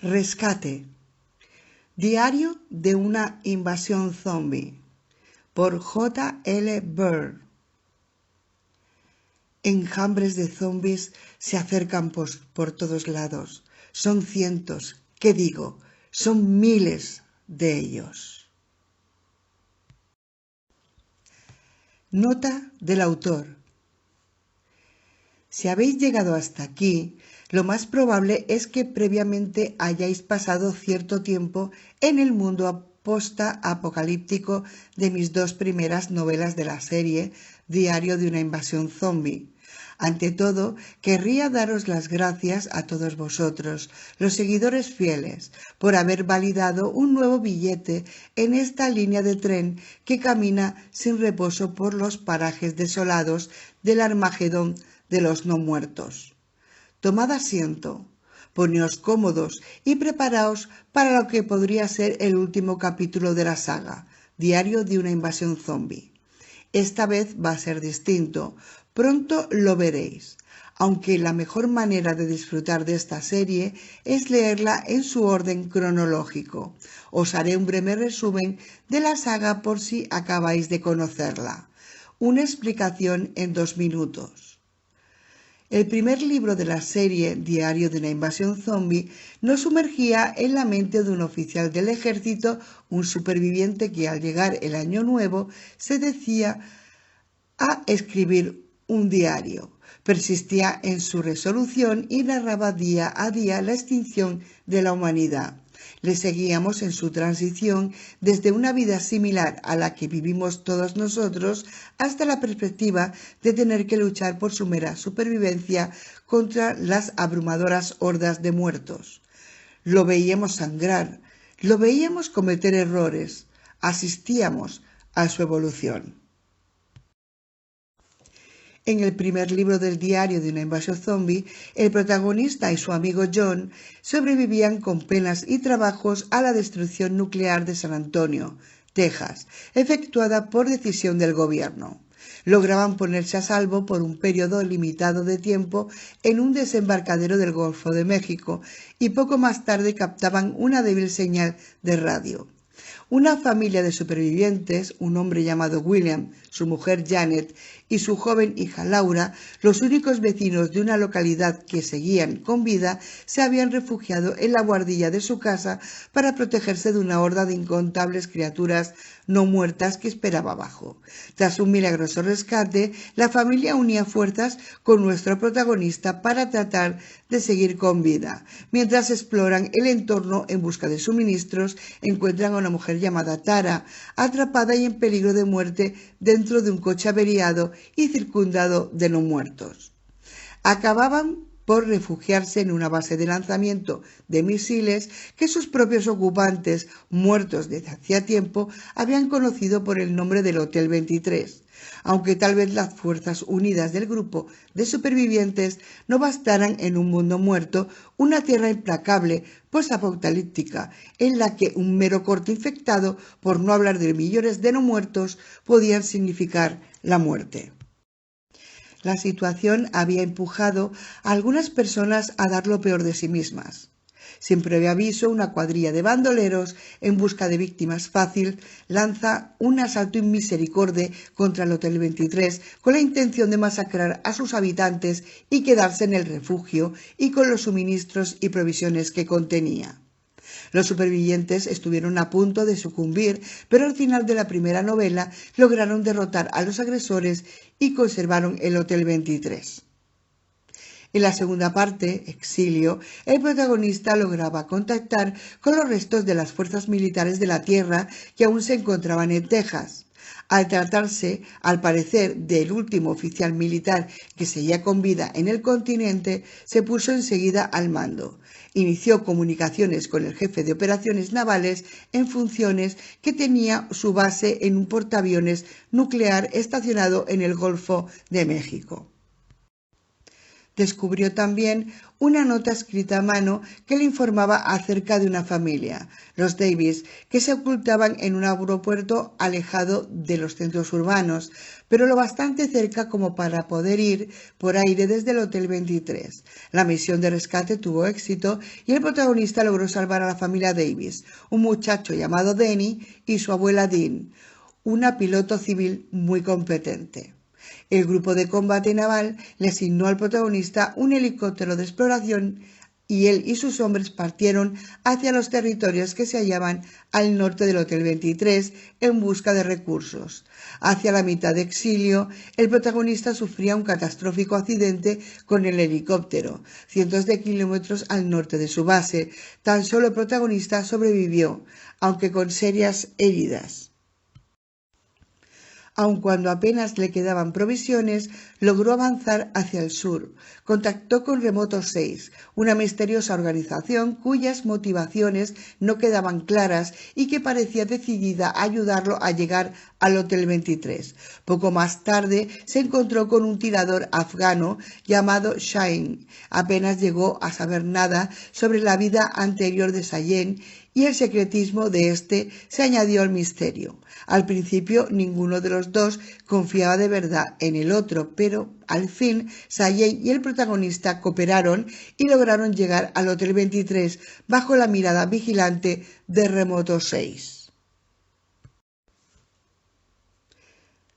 Rescate. Diario de una invasión zombie. Por J. L. Burr. Enjambres de zombies se acercan por todos lados. Son cientos, ¿qué digo? Son miles de ellos. Nota del autor. Si habéis llegado hasta aquí, lo más probable es que previamente hayáis pasado cierto tiempo en el mundo post-apocalíptico de mis dos primeras novelas de la serie Diario de una invasión zombie. Ante todo, querría daros las gracias a todos vosotros, los seguidores fieles, por haber validado un nuevo billete en esta línea de tren que camina sin reposo por los parajes desolados del Armagedón de los no muertos. Tomad asiento, poneos cómodos y preparaos para lo que podría ser el último capítulo de la saga, Diario de una invasión zombie. Esta vez va a ser distinto, pronto lo veréis, aunque la mejor manera de disfrutar de esta serie es leerla en su orden cronológico. Os haré un breve resumen de la saga por si acabáis de conocerla. Una explicación en 2 minutos. El primer libro de la serie, Diario de una invasión zombie, nos sumergía en la mente de un oficial del ejército, un superviviente que al llegar el año nuevo se decía a escribir un diario. Persistía en su resolución y narraba día a día la extinción de la humanidad. Le seguíamos en su transición desde una vida similar a la que vivimos todos nosotros hasta la perspectiva de tener que luchar por su mera supervivencia contra las abrumadoras hordas de muertos. Lo veíamos sangrar, lo veíamos cometer errores, asistíamos a su evolución. En el primer libro del Diario de una invasión zombie, el protagonista y su amigo John sobrevivían con penas y trabajos a la destrucción nuclear de San Antonio, Texas, efectuada por decisión del gobierno. Lograban ponerse a salvo por un periodo limitado de tiempo en un desembarcadero del Golfo de México y poco más tarde captaban una débil señal de radio. Una familia de supervivientes, un hombre llamado William, su mujer Janet y su joven hija Laura, los únicos vecinos de una localidad que seguían con vida, se habían refugiado en la buhardilla de su casa para protegerse de una horda de incontables criaturas no muertas que esperaba abajo. Tras un milagroso rescate, la familia unía fuerzas con nuestro protagonista para tratar de seguir con vida. Mientras exploran el entorno en busca de suministros, encuentran a una mujer llamada Tara, atrapada y en peligro de muerte dentro de un coche averiado y circundado de no muertos. Acababan por refugiarse en una base de lanzamiento de misiles que sus propios ocupantes, muertos desde hacía tiempo, habían conocido por el nombre del Hotel 23. Aunque tal vez las fuerzas unidas del grupo de supervivientes no bastaran en un mundo muerto, una tierra implacable, posapocalíptica, en la que un mero corte infectado, por no hablar de millones de no muertos, podían significar la muerte. La situación había empujado a algunas personas a dar lo peor de sí mismas. Sin previo aviso, una cuadrilla de bandoleros, en busca de víctimas fáciles, lanza un asalto inmisericorde contra el Hotel 23 con la intención de masacrar a sus habitantes y quedarse en el refugio y con los suministros y provisiones que contenía. Los supervivientes estuvieron a punto de sucumbir, pero al final de la primera novela lograron derrotar a los agresores y conservaron el Hotel 23. En la segunda parte, Exilio, el protagonista lograba contactar con los restos de las fuerzas militares de la Tierra que aún se encontraban en Texas. Al tratarse, al parecer, del último oficial militar que seguía con vida en el continente, se puso enseguida al mando. Inició comunicaciones con el jefe de operaciones navales en funciones que tenía su base en un portaaviones nuclear estacionado en el Golfo de México. Descubrió también una nota escrita a mano que le informaba acerca de una familia, los Davis, que se ocultaban en un aeropuerto alejado de los centros urbanos, pero lo bastante cerca como para poder ir por aire desde el Hotel 23. La misión de rescate tuvo éxito y el protagonista logró salvar a la familia Davis, un muchacho llamado Denny y su abuela Dean, una piloto civil muy competente. El grupo de combate naval le asignó al protagonista un helicóptero de exploración y él y sus hombres partieron hacia los territorios que se hallaban al norte del Hotel 23 en busca de recursos. Hacia la mitad de exilio, el protagonista sufría un catastrófico accidente con el helicóptero, cientos de kilómetros al norte de su base. Tan solo el protagonista sobrevivió, aunque con serias heridas. Aun cuando apenas le quedaban provisiones, logró avanzar hacia el sur. Contactó con Remoto 6, una misteriosa organización cuyas motivaciones no quedaban claras y que parecía decidida a ayudarlo a llegar al Hotel 23. Poco más tarde se encontró con un tirador afgano llamado Shaheen. Apenas llegó a saber nada sobre la vida anterior de Sayen y el secretismo de este se añadió al misterio. Al principio ninguno de los dos confiaba de verdad en el otro, pero al fin Sayei y el protagonista cooperaron y lograron llegar al Hotel 23 bajo la mirada vigilante de Remoto 6.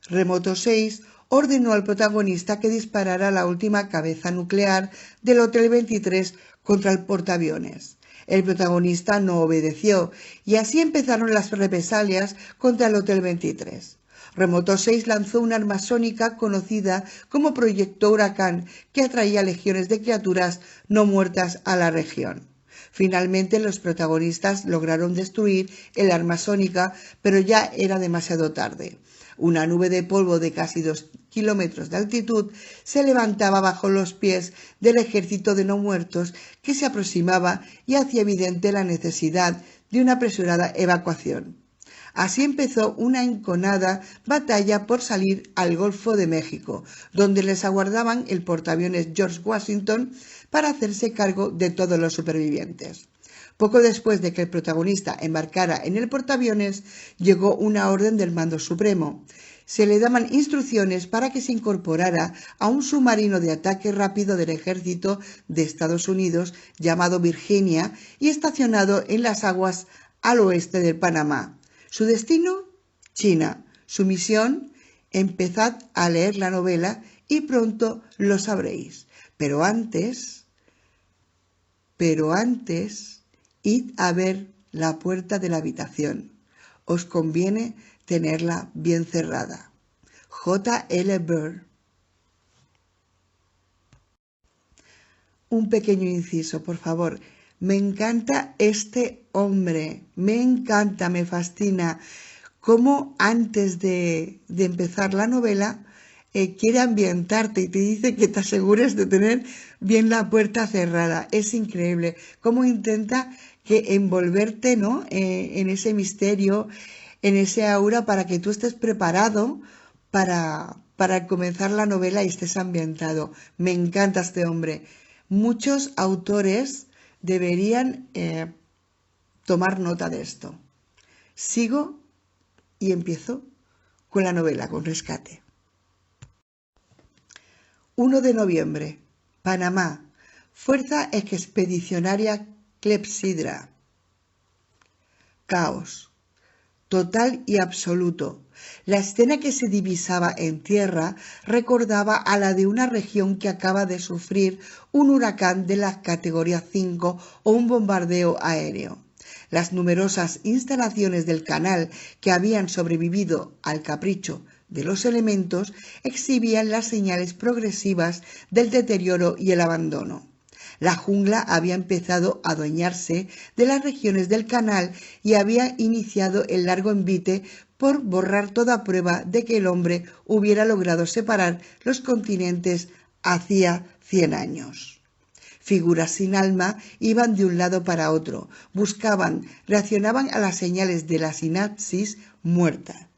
Remoto 6 ordenó al protagonista que disparara la última cabeza nuclear del Hotel 23 contra el portaaviones. El protagonista no obedeció y así empezaron las represalias contra el Hotel 23. Remoto 6 lanzó un arma sónica conocida como Proyecto Huracán que atraía legiones de criaturas no muertas a la región. Finalmente los protagonistas lograron destruir el arma sónica, pero ya era demasiado tarde. Una nube de polvo de casi 2 kilómetros de altitud se levantaba bajo los pies del ejército de no muertos que se aproximaba y hacía evidente la necesidad de una apresurada evacuación. Así empezó una enconada batalla por salir al Golfo de México, donde les aguardaban el portaaviones George Washington para hacerse cargo de todos los supervivientes. Poco después de que el protagonista embarcara en el portaaviones, llegó una orden del Mando Supremo. Se le daban instrucciones para que se incorporara a un submarino de ataque rápido del ejército de Estados Unidos llamado Virginia y estacionado en las aguas al oeste del Panamá. Su destino, China. Su misión, empezad a leer la novela y pronto lo sabréis. Pero antes, id a ver la puerta de la habitación. Os conviene tenerla bien cerrada. J.L. Burr. Un pequeño inciso, por favor. Me encanta este hombre. Me encanta, me fascina. Cómo antes de empezar la novela quiere ambientarte y te dice que te asegures de tener bien la puerta cerrada. Es increíble cómo intenta que envolverte, ¿no? En ese misterio, en ese aura, para que tú estés preparado para comenzar la novela y estés ambientado. Me encanta este hombre. Muchos autores deberían tomar nota de esto. Sigo y empiezo con la novela, con Rescate. 1 de noviembre, Panamá, Fuerza Expedicionaria Clepsidra. Caos. Total y absoluto. La escena que se divisaba en tierra recordaba a la de una región que acaba de sufrir un huracán de la categoría 5 o un bombardeo aéreo. Las numerosas instalaciones del canal que habían sobrevivido al capricho de los elementos exhibían las señales progresivas del deterioro y el abandono. La jungla había empezado a adueñarse de las regiones del canal y había iniciado el largo envite por borrar toda prueba de que el hombre hubiera logrado separar los continentes hacía 100 años. Figuras sin alma iban de un lado para otro, reaccionaban a las señales de la sinapsis muerta.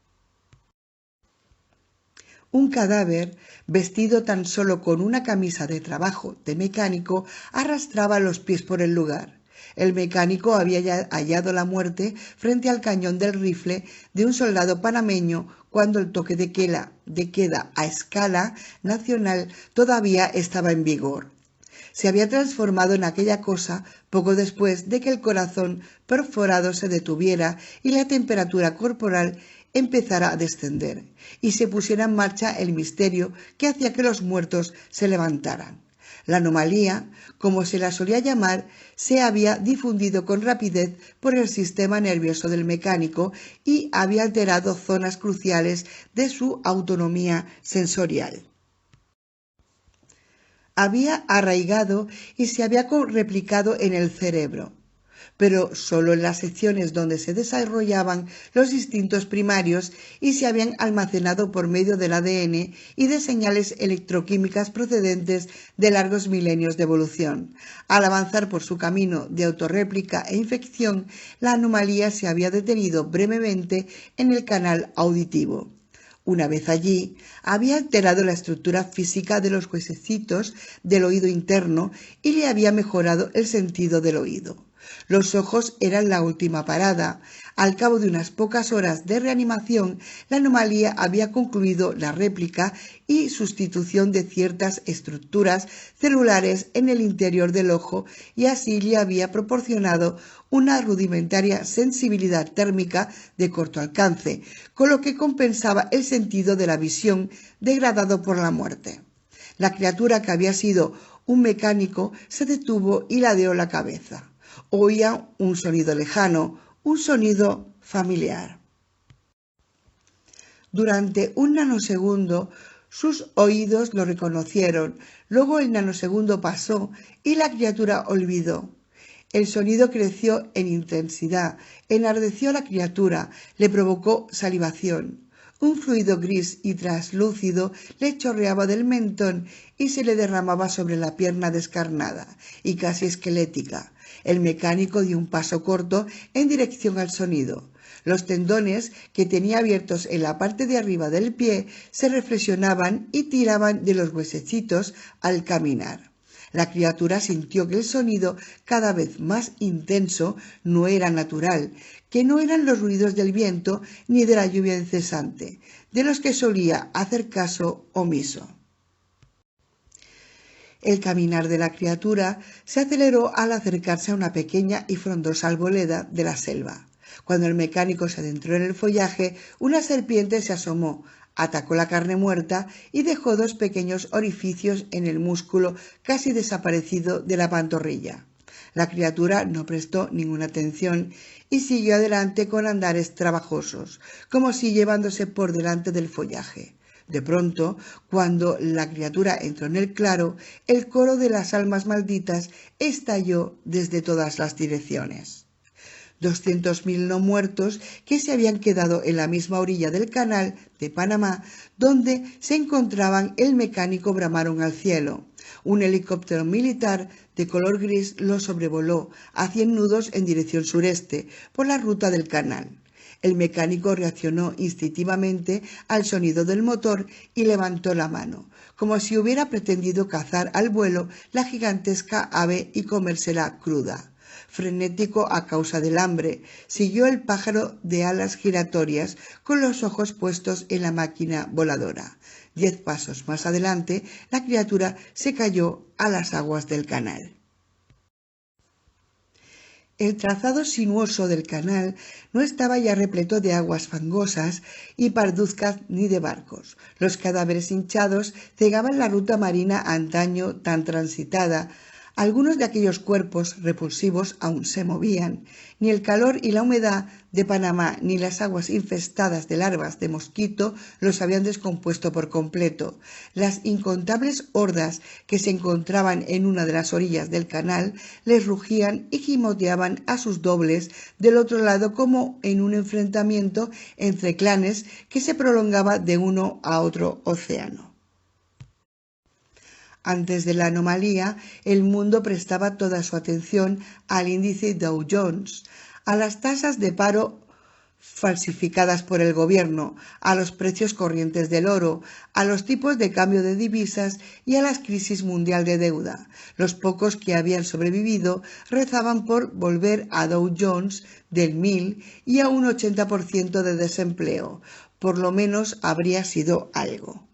Un cadáver, vestido tan solo con una camisa de trabajo de mecánico, arrastraba los pies por el lugar. El mecánico había hallado la muerte frente al cañón del rifle de un soldado panameño cuando el toque de queda a escala nacional todavía estaba en vigor. Se había transformado en aquella cosa poco después de que el corazón perforado se detuviera y la temperatura corporal empezara a descender, y se pusiera en marcha el misterio que hacía que los muertos se levantaran. La anomalía, como se la solía llamar, se había difundido con rapidez por el sistema nervioso del mecánico y había alterado zonas cruciales de su autonomía sensorial. Había arraigado y se había replicado en el cerebro, pero solo en las secciones donde se desarrollaban los instintos primarios, y se habían almacenado por medio del ADN y de señales electroquímicas procedentes de largos milenios de evolución. Al avanzar por su camino de autorréplica e infección, la anomalía se había detenido brevemente en el canal auditivo. Una vez allí, había alterado la estructura física de los huesecitos del oído interno y le había mejorado el sentido del oído. Los ojos eran la última parada. Al cabo de unas pocas horas de reanimación, la anomalía había concluido la réplica y sustitución de ciertas estructuras celulares en el interior del ojo, y así le había proporcionado una rudimentaria sensibilidad térmica de corto alcance, con lo que compensaba el sentido de la visión degradado por la muerte. La criatura, que había sido un mecánico, se detuvo y ladeó la cabeza. Oía un sonido lejano, un sonido familiar. Durante un nanosegundo sus oídos lo reconocieron, luego el nanosegundo pasó y la criatura olvidó. El sonido creció en intensidad, enardeció a la criatura, le provocó salivación. Un fluido gris y traslúcido le chorreaba del mentón y se le derramaba sobre la pierna descarnada y casi esquelética. El mecánico dio un paso corto en dirección al sonido. Los tendones que tenía abiertos en la parte de arriba del pie se reflexionaban y tiraban de los huesecitos al caminar. La criatura sintió que el sonido, cada vez más intenso, no era natural, que no eran los ruidos del viento ni de la lluvia incesante, de los que solía hacer caso omiso. El caminar de la criatura se aceleró al acercarse a una pequeña y frondosa arboleda de la selva. Cuando el mecánico se adentró en el follaje, una serpiente se asomó, atacó la carne muerta y dejó 2 pequeños orificios en el músculo casi desaparecido de la pantorrilla. La criatura no prestó ninguna atención y siguió adelante con andares trabajosos, como si llevándose por delante del follaje. De pronto, cuando la criatura entró en el claro, el coro de las almas malditas estalló desde todas las direcciones. 200.000 no muertos que se habían quedado en la misma orilla del canal de Panamá donde se encontraban el mecánico bramaron al cielo. Un helicóptero militar de color gris lo sobrevoló a 100 nudos en dirección sureste por la ruta del canal. El mecánico reaccionó instintivamente al sonido del motor y levantó la mano, como si hubiera pretendido cazar al vuelo la gigantesca ave y comérsela cruda. Frenético a causa del hambre, siguió el pájaro de alas giratorias con los ojos puestos en la máquina voladora. 10 pasos más adelante, la criatura se cayó a las aguas del canal. El trazado sinuoso del canal no estaba ya repleto de aguas fangosas y parduzcas ni de barcos. Los cadáveres hinchados cegaban la ruta marina antaño tan transitada. Algunos de aquellos cuerpos repulsivos aún se movían. Ni el calor y la humedad de Panamá ni las aguas infestadas de larvas de mosquito los habían descompuesto por completo. Las incontables hordas que se encontraban en una de las orillas del canal les rugían y gimoteaban a sus dobles del otro lado, como en un enfrentamiento entre clanes que se prolongaba de uno a otro océano. Antes de la anomalía, el mundo prestaba toda su atención al índice Dow Jones, a las tasas de paro falsificadas por el gobierno, a los precios corrientes del oro, a los tipos de cambio de divisas y a la crisis mundial de deuda. Los pocos que habían sobrevivido rezaban por volver a Dow Jones del 1000 y a un 80% de desempleo. Por lo menos habría sido algo.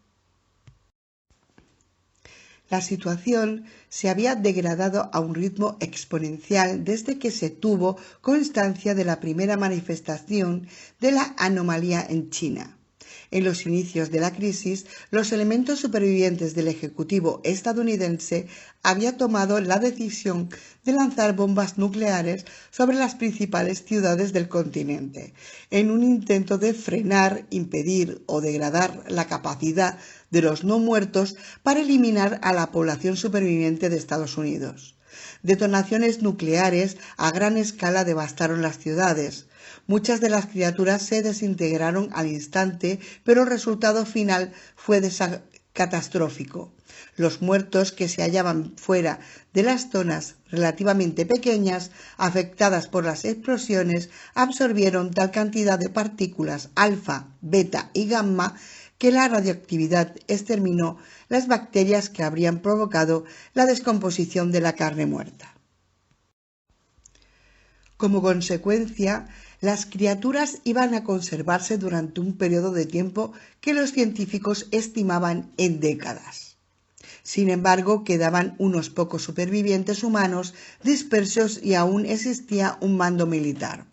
La situación se había degradado a un ritmo exponencial desde que se tuvo constancia de la primera manifestación de la anomalía en China. En los inicios de la crisis, los elementos supervivientes del Ejecutivo estadounidense habían tomado la decisión de lanzar bombas nucleares sobre las principales ciudades del continente, en un intento de frenar, impedir o degradar la capacidad de los no muertos para eliminar a la población superviviente de Estados Unidos. Detonaciones nucleares a gran escala devastaron las ciudades. Muchas de las criaturas se desintegraron al instante, pero el resultado final fue catastrófico. Los muertos que se hallaban fuera de las zonas relativamente pequeñas afectadas por las explosiones absorbieron tal cantidad de partículas alfa, beta y gamma que la radioactividad exterminó las bacterias que habrían provocado la descomposición de la carne muerta. Como consecuencia, las criaturas iban a conservarse durante un periodo de tiempo que los científicos estimaban en décadas. Sin embargo, quedaban unos pocos supervivientes humanos dispersos y aún existía un mando militar.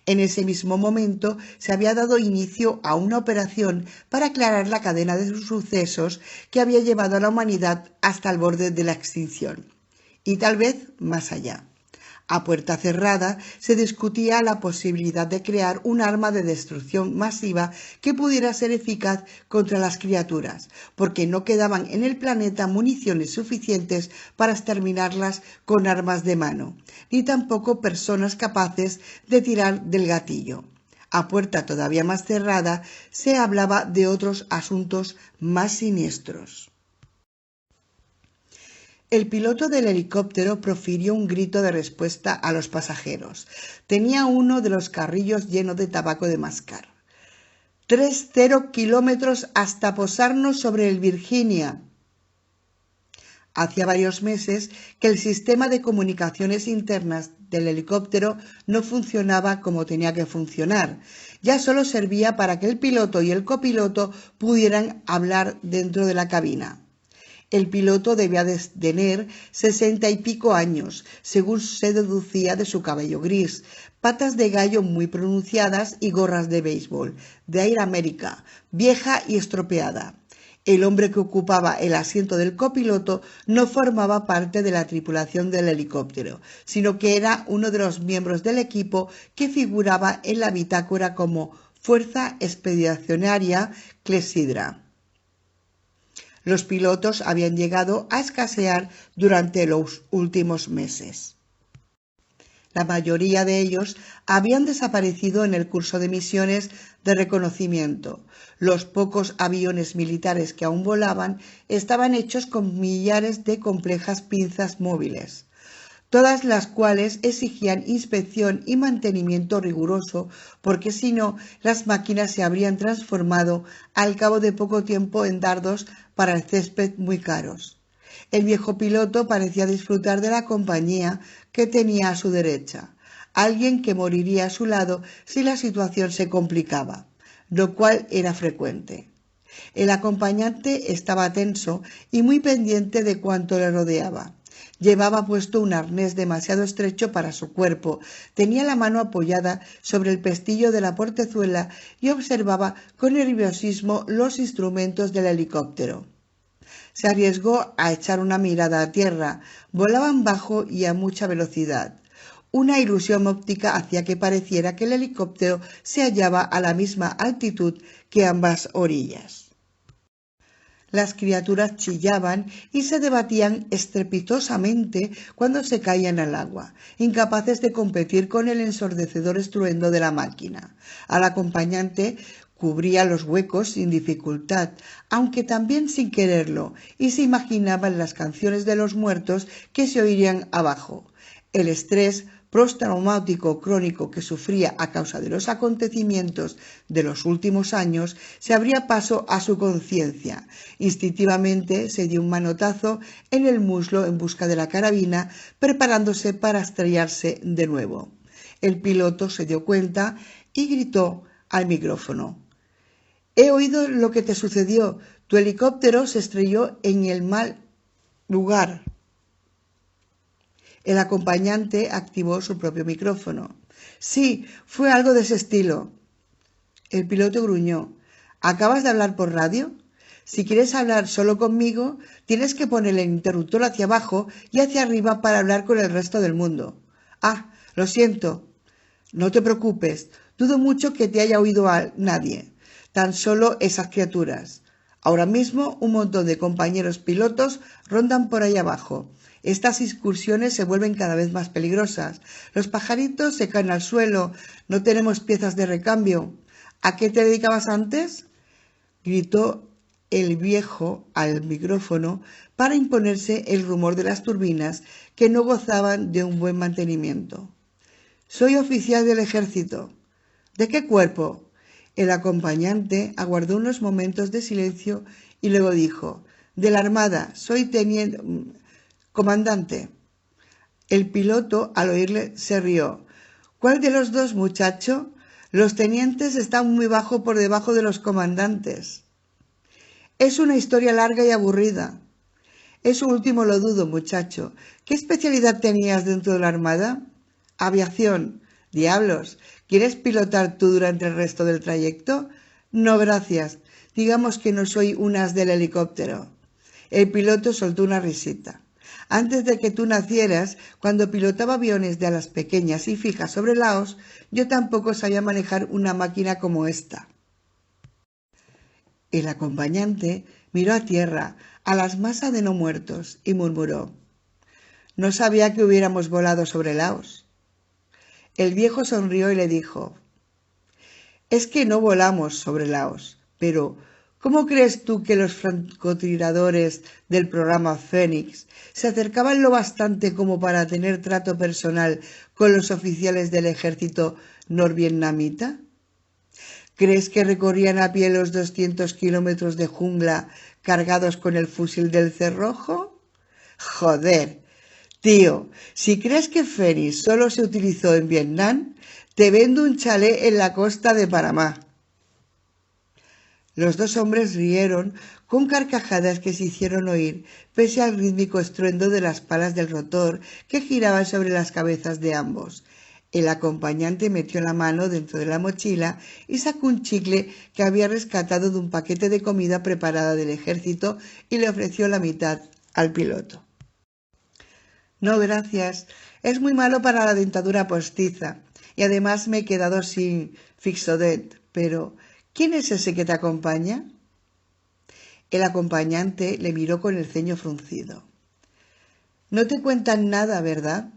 En ese mismo momento se había dado inicio a una operación para aclarar la cadena de sucesos que había llevado a la humanidad hasta el borde de la extinción, y tal vez más allá. A puerta cerrada se discutía la posibilidad de crear un arma de destrucción masiva que pudiera ser eficaz contra las criaturas, porque no quedaban en el planeta municiones suficientes para exterminarlas con armas de mano, ni tampoco personas capaces de tirar del gatillo. A puerta todavía más cerrada se hablaba de otros asuntos más siniestros. El piloto del helicóptero profirió un grito de respuesta a los pasajeros. Tenía uno de los carrillos lleno de tabaco de mascar. 30 kilómetros hasta posarnos sobre el Virginia. Hacía varios meses que el sistema de comunicaciones internas del helicóptero no funcionaba como tenía que funcionar. Ya solo servía para que el piloto y el copiloto pudieran hablar dentro de la cabina. El piloto debía de tener 60 y pico años, según se deducía de su cabello gris, patas de gallo muy pronunciadas y gorras de béisbol, de Air America, vieja y estropeada. El hombre que ocupaba el asiento del copiloto no formaba parte de la tripulación del helicóptero, sino que era uno de los miembros del equipo que figuraba en la bitácora como Fuerza Expedicionaria Clepsydra. Los pilotos habían llegado a escasear durante los últimos meses. La mayoría de ellos habían desaparecido en el curso de misiones de reconocimiento. Los pocos aviones militares que aún volaban estaban hechos con millares de complejas pinzas móviles, todas las cuales exigían inspección y mantenimiento riguroso, porque si no, las máquinas se habrían transformado al cabo de poco tiempo en dardos para el césped muy caros. El viejo piloto parecía disfrutar de la compañía que tenía a su derecha, alguien que moriría a su lado si la situación se complicaba, lo cual era frecuente. El acompañante estaba tenso y muy pendiente de cuanto le rodeaba. Llevaba puesto un arnés demasiado estrecho para su cuerpo, tenía la mano apoyada sobre el pestillo de la portezuela y observaba con nerviosismo los instrumentos del helicóptero. Se arriesgó a echar una mirada a tierra. Volaban bajo y a mucha velocidad. Una ilusión óptica hacía que pareciera que el helicóptero se hallaba a la misma altitud que ambas orillas. Las criaturas chillaban y se debatían estrepitosamente cuando se caían al agua, incapaces de competir con el ensordecedor estruendo de la máquina. Al acompañante cubría los huecos sin dificultad, aunque también sin quererlo, y se imaginaban las canciones de los muertos que se oirían abajo. El estrés postraumático crónico que sufría a causa de los acontecimientos de los últimos años, se abría paso a su conciencia. Instintivamente se dio un manotazo en el muslo en busca de la carabina, preparándose para estrellarse de nuevo. El piloto se dio cuenta y gritó al micrófono: «He oído lo que te sucedió. Tu helicóptero se estrelló en el mal lugar». El acompañante activó su propio micrófono. «Sí, fue algo de ese estilo». El piloto gruñó: «¿Acabas de hablar por radio? Si quieres hablar solo conmigo, tienes que poner el interruptor hacia abajo y hacia arriba para hablar con el resto del mundo». «Ah, lo siento». «No te preocupes, dudo mucho que te haya oído nadie, tan solo esas criaturas. Ahora mismo un montón de compañeros pilotos rondan por ahí abajo. Estas excursiones se vuelven cada vez más peligrosas. Los pajaritos se caen al suelo, no tenemos piezas de recambio. ¿A qué te dedicabas antes?», gritó el viejo al micrófono para imponerse el rumor de las turbinas que no gozaban de un buen mantenimiento. «Soy oficial del ejército». «¿De qué cuerpo?». El acompañante aguardó unos momentos de silencio y luego dijo: «De la Armada, soy teniente comandante». El piloto, al oírle, se rió. «¿Cuál de los dos, muchacho? Los tenientes están muy bajo por debajo de los comandantes». «Es una historia larga y aburrida». «Eso último lo dudo, muchacho. ¿Qué especialidad tenías dentro de la Armada?». «Aviación». «Diablos, ¿quieres pilotar tú durante el resto del trayecto?». «No, gracias. Digamos que no soy un as del helicóptero». El piloto soltó una risita. «Antes de que tú nacieras, cuando pilotaba aviones de alas pequeñas y fijas sobre Laos, yo tampoco sabía manejar una máquina como esta». El acompañante miró a tierra, a las masas de no muertos, y murmuró: «No sabía que hubiéramos volado sobre Laos». El viejo sonrió y le dijo: «Es que no volamos sobre Laos, pero ¿cómo crees tú que los francotiradores del programa Fénix se acercaban lo bastante como para tener trato personal con los oficiales del ejército norvietnamita? ¿Crees que recorrían a pie los 200 kilómetros de jungla cargados con el fusil del cerrojo? Joder, tío, si crees que Fénix solo se utilizó en Vietnam, te vendo un chalet en la costa de Panamá». Los dos hombres rieron con carcajadas que se hicieron oír, pese al rítmico estruendo de las palas del rotor que giraban sobre las cabezas de ambos. El acompañante metió la mano dentro de la mochila y sacó un chicle que había rescatado de un paquete de comida preparada del ejército y le ofreció la mitad al piloto. «No, gracias. Es muy malo para la dentadura postiza. Y además me he quedado sin Fixodet. Pero, ¿quién es ese que te acompaña?». El acompañante le miró con el ceño fruncido. «No te cuentan nada, ¿verdad?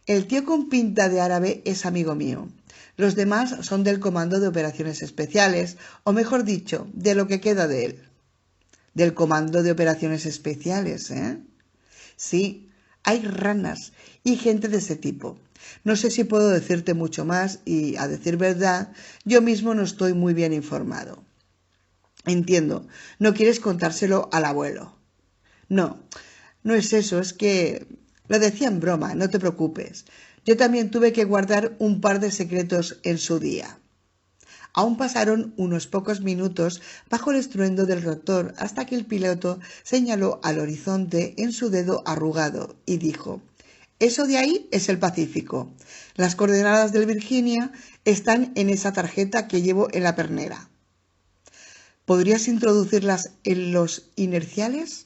El tío con pinta de árabe es amigo mío. Los demás son del Comando de Operaciones Especiales, o mejor dicho, de lo que queda de él». «¿Del Comando de Operaciones Especiales, eh?». «Sí, hay ranas y gente de ese tipo. No sé si puedo decirte mucho más y, a decir verdad, yo mismo no estoy muy bien informado». «Entiendo, no quieres contárselo al abuelo». «No, no es eso, es que lo decía en broma, no te preocupes. Yo también tuve que guardar un par de secretos en su día». Aún pasaron unos pocos minutos bajo el estruendo del rotor hasta que el piloto señaló al horizonte en su dedo arrugado y dijo: «Eso de ahí es el Pacífico. Las coordenadas del Virginia están en esa tarjeta que llevo en la pernera». «¿Podrías introducirlas en los inerciales?».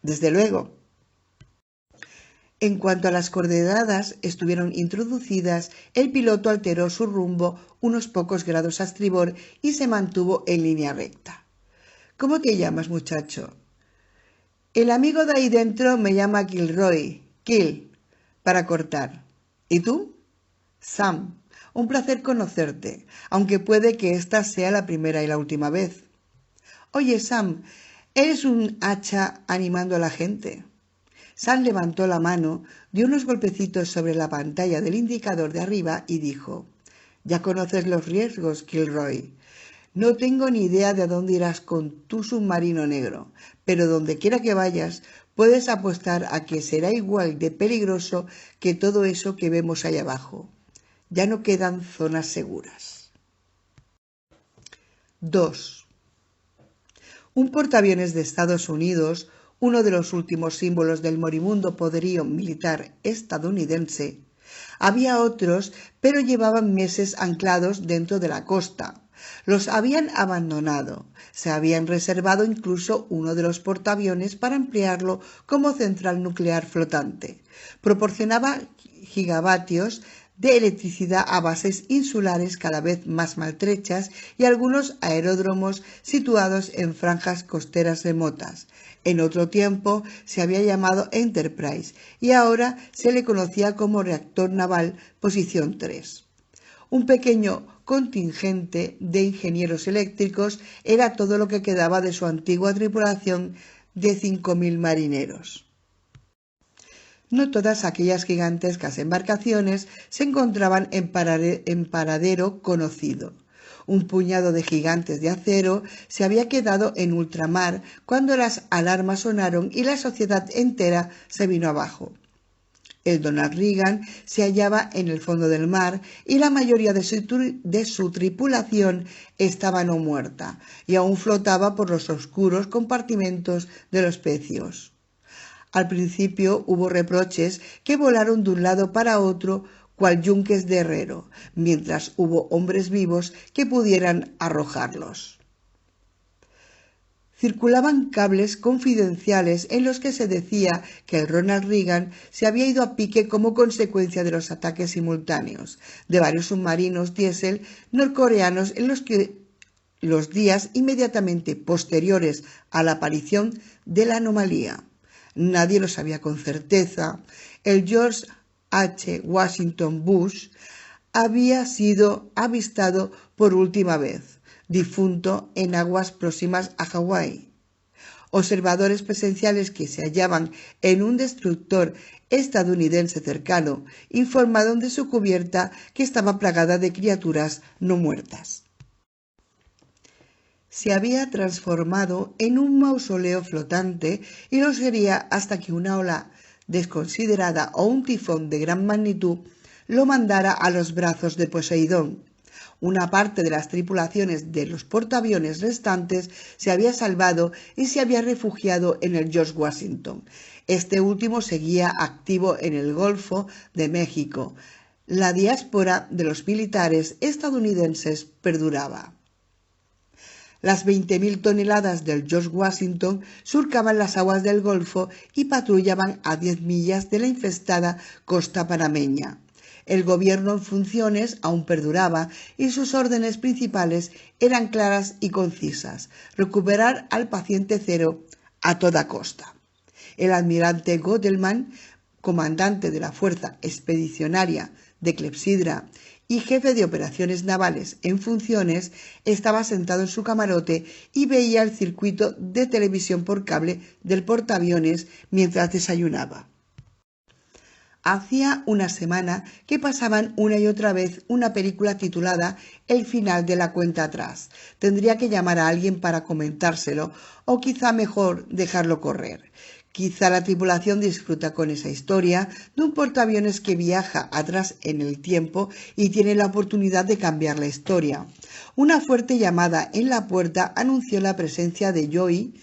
«Desde luego». En cuanto a las coordenadas estuvieron introducidas, el piloto alteró su rumbo unos pocos grados a estribor y se mantuvo en línea recta. «¿Cómo te llamas, muchacho?». «El amigo de ahí dentro me llama Kilroy, Kill, para cortar». «¿Y tú?». «Sam, un placer conocerte, aunque puede que esta sea la primera y la última vez». «Oye, Sam, ¿eres un hacha animando a la gente?». Sam levantó la mano, dio unos golpecitos sobre la pantalla del indicador de arriba y dijo: «Ya conoces los riesgos, Kilroy. No tengo ni idea de dónde irás con tu submarino negro, pero donde quiera que vayas, puedes apostar a que será igual de peligroso que todo eso que vemos ahí abajo. Ya no quedan zonas seguras». 2. Un portaaviones de Estados Unidos, uno de los últimos símbolos del moribundo poderío militar estadounidense. Había otros, pero llevaban meses anclados dentro de la costa. Los habían abandonado. Se habían reservado incluso uno de los portaaviones para emplearlo como central nuclear flotante. Proporcionaba gigavatios de electricidad a bases insulares cada vez más maltrechas y algunos aeródromos situados en franjas costeras remotas. En otro tiempo se había llamado Enterprise y ahora se le conocía como Reactor Naval Posición 3. Un pequeño contingente de ingenieros eléctricos era todo lo que quedaba de su antigua tripulación de 5.000 marineros. No todas aquellas gigantescas embarcaciones se encontraban en paradero conocido. Un puñado de gigantes de acero se había quedado en ultramar cuando las alarmas sonaron y la sociedad entera se vino abajo. El Donald Reagan se hallaba en el fondo del mar y la mayoría de su tripulación estaba no muerta y aún flotaba por los oscuros compartimentos de los pecios. Al principio hubo reproches que volaron de un lado para otro cual yunques de herrero, mientras hubo hombres vivos que pudieran arrojarlos. Circulaban cables confidenciales en los que se decía que el Ronald Reagan se había ido a pique como consecuencia de los ataques simultáneos de varios submarinos diésel norcoreanos en los que los días inmediatamente posteriores a la aparición de la anomalía. Nadie lo sabía con certeza. El George H. Washington Bush había sido avistado por última vez, difunto en aguas próximas a Hawái. Observadores presenciales que se hallaban en un destructor estadounidense cercano informaron de su cubierta que estaba plagada de criaturas no muertas. Se había transformado en un mausoleo flotante y lo sería hasta que una ola desconsiderada o un tifón de gran magnitud lo mandara a los brazos de Poseidón. Una parte de las tripulaciones de los portaaviones restantes se había salvado y se había refugiado en el George Washington. Este último seguía activo en el Golfo de México. La diáspora de los militares estadounidenses perduraba. Las 20.000 toneladas del George Washington surcaban las aguas del Golfo y patrullaban a 10 millas de la infestada costa panameña. El gobierno en funciones aún perduraba y sus órdenes principales eran claras y concisas: recuperar al paciente cero a toda costa. El almirante Godelman, comandante de la Fuerza Expedicionaria de Clepsidra y jefe de operaciones navales en funciones, estaba sentado en su camarote y veía el circuito de televisión por cable del portaaviones mientras desayunaba. Hacía una semana que pasaban una y otra vez una película titulada El final de la cuenta atrás. Tendría que llamar a alguien para comentárselo, o quizá mejor dejarlo correr. Quizá la tripulación disfruta con esa historia de un portaaviones que viaja atrás en el tiempo y tiene la oportunidad de cambiar la historia. Una fuerte llamada en la puerta anunció la presencia de Joey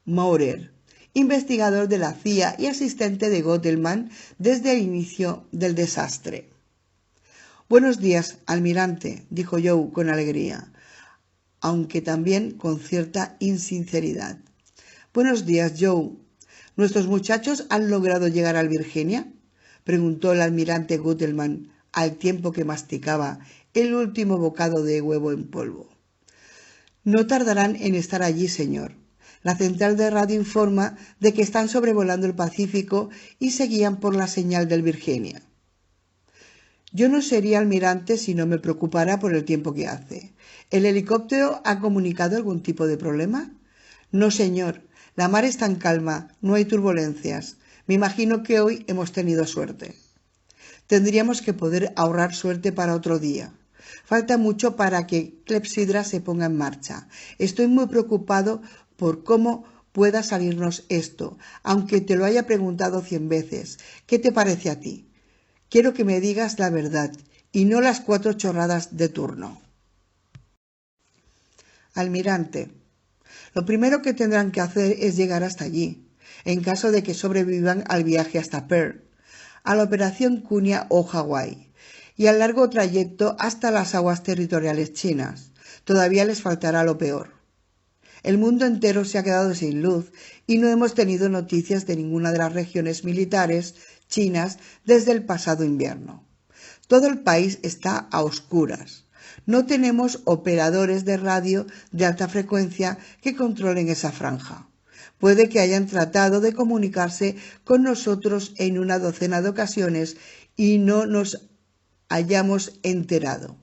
Maurer, investigador de la CIA y asistente de Godelman desde el inicio del desastre. «Buenos días, almirante», dijo Joe con alegría, aunque también con cierta insinceridad. «Buenos días, Joe. ¿Nuestros muchachos han logrado llegar al Virginia?», preguntó el almirante Godelman al tiempo que masticaba el último bocado de huevo en polvo. «No tardarán en estar allí, señor. La central de radio informa de que están sobrevolando el Pacífico y se guían por la señal del Virginia». «Yo no sería almirante si no me preocupara por el tiempo que hace. ¿El helicóptero ha comunicado algún tipo de problema?». «No, señor. La mar está en calma, no hay turbulencias. Me imagino que hoy hemos tenido suerte. Tendríamos que poder ahorrar suerte para otro día. Falta mucho para que Clepsidra se ponga en marcha. Estoy muy preocupado por cómo pueda salirnos esto, aunque te lo haya preguntado 100 veces. ¿Qué te parece a ti? Quiero que me digas la verdad y no las 4 chorradas de turno. Almirante, lo primero que tendrán que hacer es llegar hasta allí, en caso de que sobrevivan al viaje hasta Pearl, a la operación Cunha o Hawái, y al largo trayecto hasta las aguas territoriales chinas. Todavía les faltará lo peor. El mundo entero se ha quedado sin luz y no hemos tenido noticias de ninguna de las regiones militares chinas desde el pasado invierno. Todo el país está a oscuras. No tenemos operadores de radio de alta frecuencia que controlen esa franja. Puede que hayan tratado de comunicarse con nosotros en una docena de ocasiones y no nos hayamos enterado.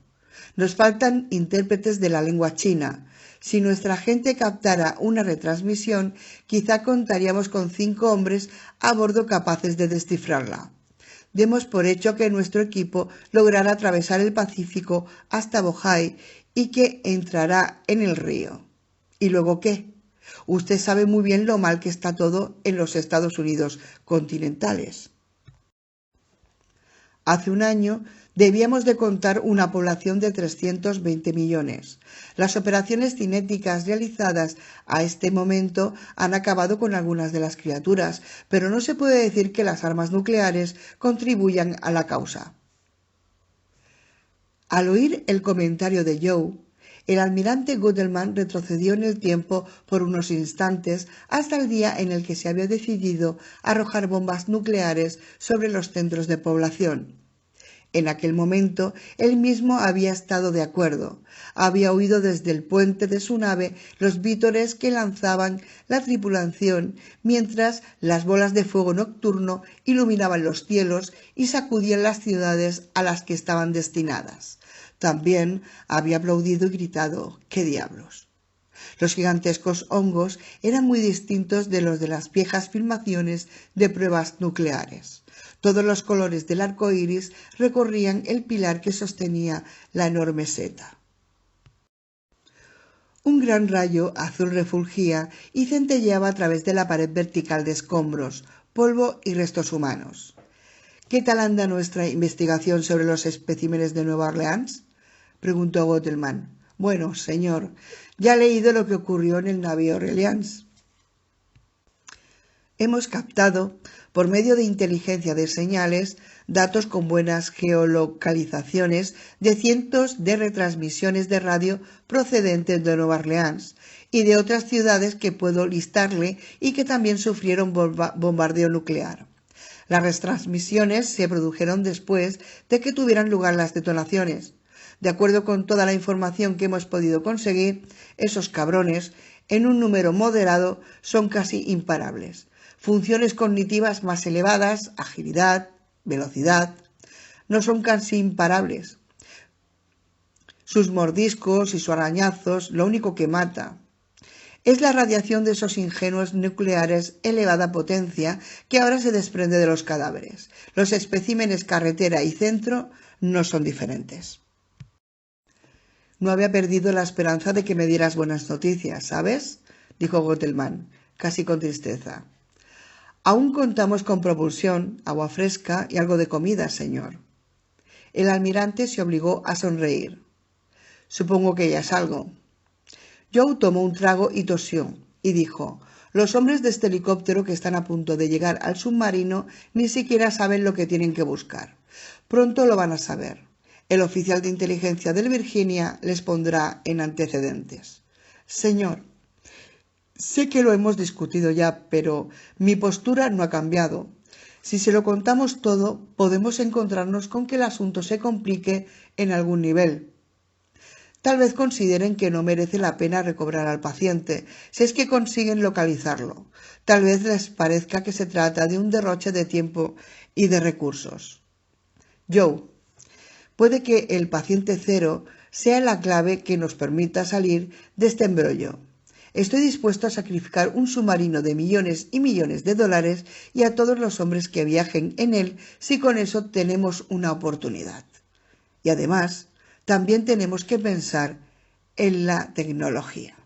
Nos faltan intérpretes de la lengua china. Si nuestra gente captara una retransmisión, quizá contaríamos con 5 hombres a bordo capaces de descifrarla. Demos por hecho que nuestro equipo logrará atravesar el Pacífico hasta Bohai y que entrará en el río. ¿Y luego qué? Usted sabe muy bien lo mal que está todo en los Estados Unidos continentales. Hace un año debíamos de contar una población de 320 millones. Las operaciones cinéticas realizadas a este momento han acabado con algunas de las criaturas, pero no se puede decir que las armas nucleares contribuyan a la causa. Al oír el comentario de Joe, el almirante Gudelman retrocedió en el tiempo por unos instantes hasta el día en el que se había decidido arrojar bombas nucleares sobre los centros de población. En aquel momento él mismo había estado de acuerdo. Había oído desde el puente de su nave los vítores que lanzaban la tripulación mientras las bolas de fuego nocturno iluminaban los cielos y sacudían las ciudades a las que estaban destinadas. También había aplaudido y gritado: ¡qué diablos! Los gigantescos hongos eran muy distintos de los de las viejas filmaciones de pruebas nucleares. Todos los colores del arco iris recorrían el pilar que sostenía la enorme seta. Un gran rayo azul refulgía y centelleaba a través de la pared vertical de escombros, polvo y restos humanos. ¿Qué tal anda nuestra investigación sobre los especímenes de Nueva Orleans?, preguntó Gudelman. Bueno, señor, ya he leído lo que ocurrió en el navío Orleans. Hemos captado, por medio de inteligencia de señales, datos con buenas geolocalizaciones de cientos de retransmisiones de radio procedentes de Nueva Orleans y de otras ciudades que puedo listarle y que también sufrieron bombardeo nuclear. Las retransmisiones se produjeron después de que tuvieran lugar las detonaciones. De acuerdo con toda la información que hemos podido conseguir, esos cabrones, en un número moderado, son casi imparables. Funciones cognitivas más elevadas, agilidad, velocidad, no son casi imparables. Sus mordiscos y sus arañazos, lo único que mata es la radiación de esos ingenuos nucleares elevada potencia que ahora se desprende de los cadáveres. Los especímenes carretera y centro no son diferentes. No había perdido la esperanza de que me dieras buenas noticias, ¿sabes?, dijo Gudelman, casi con tristeza. Aún contamos con propulsión, agua fresca y algo de comida, señor. El almirante se obligó a sonreír. Supongo que ya es algo. Joe tomó un trago y tosió, y dijo: los hombres de este helicóptero que están a punto de llegar al submarino ni siquiera saben lo que tienen que buscar. Pronto lo van a saber. El oficial de inteligencia del Virginia les pondrá en antecedentes. Señor, sé que lo hemos discutido ya, pero mi postura no ha cambiado. Si se lo contamos todo, podemos encontrarnos con que el asunto se complique en algún nivel. Tal vez consideren que no merece la pena recobrar al paciente, si es que consiguen localizarlo. Tal vez les parezca que se trata de un derroche de tiempo y de recursos. Joe, puede que el paciente cero sea la clave que nos permita salir de este embrollo. Estoy dispuesto a sacrificar un submarino de millones y millones de dólares y a todos los hombres que viajen en él si con eso tenemos una oportunidad. Y además, también tenemos que pensar en la tecnología.